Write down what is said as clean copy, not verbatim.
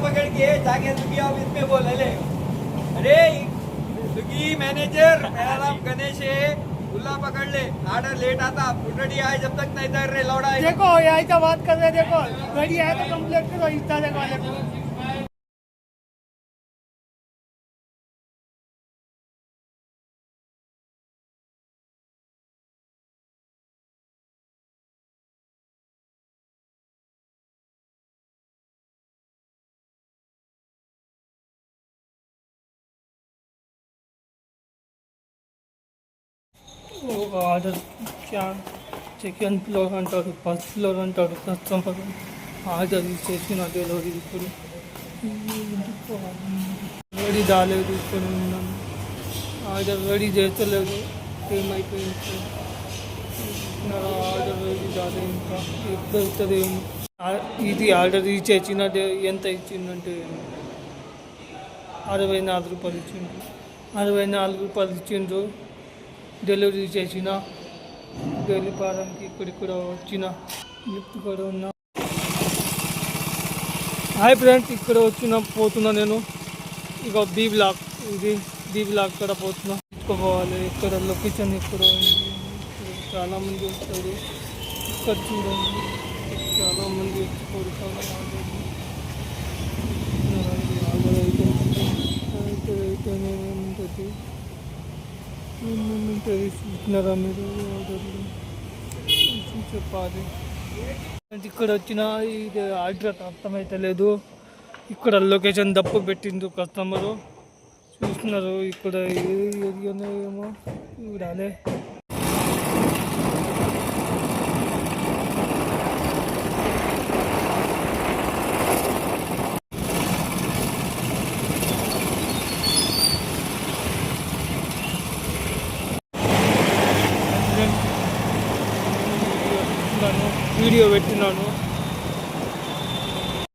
पकड़ के जाके स्विगी ऑफिस में बोल ले, अरे स्विगी मैनेजर मेरा नाम गणेश है, गुल्ला पकड़ ले, ऑर्डर लेट आता ऑलरेडी आए जब तक नहीं इधर रे लौड़ा है। देखो यही तो बात कर रहे, देखो गाड़ी आए तो कंप्लेंट करो इस तरह वाले को। ఆర్డర్ చికెన్ ఫ్లోర్ అంటారు, ఫస్ట్ ఫ్లోర్ అంటారు. కస్టమర్ ఆర్డర్ చేసిన డెలివరీ ఇప్పుడు రెడీ రాలేదు. ఇక్కడ ఉన్నాను, ఆర్డర్ రెడీ చేస్తలేదు. ఏమైపోయింది ఆర్డర్ రెడీ రాలేదు, ఇంకా ఎప్పుడు అవుతుంది ఏమో. ఇది ఆర్డర్ ఇచ్చిన ఎంత ఇచ్చిందంటే 64 రూపాయలు ఇచ్చిండ్రు. 64 రూపాయలు ఇచ్చిండ్రు. డెలివరీ చేసిన డెలివరీకి ఇక్కడ వచ్చిన లిఫ్ట్ కూడా ఉన్నా. హాయ్ ఫ్రెండ్స్, ఇక్కడ వచ్చిన పోతున్నా నేను. ఇక బీ బ్లాక్, ఇది బీ బ్లాక్ కూడా పోతున్నా. తీసుకోవాలి. ఇక్కడ లొకేషన్ ఇక్కడ ఉంది. చాలామంది వస్తారు. ఇక్కడ చూడండి, చాలామంది వచ్చి ఉంటుంది. చూస్తున్నారా మీరు? ఆర్డర్లు చెప్పాలి. ఇక్కడ వచ్చిన ఇది ఆర్డర్ అర్థమైతే లేదు. ఇక్కడ లొకేషన్ తప్పు పెట్టిండు కస్టమరు. చూస్తున్నారు ఇక్కడ ఏరియాలో ఏమో చూడాలి. వీడియో పెట్టినాను.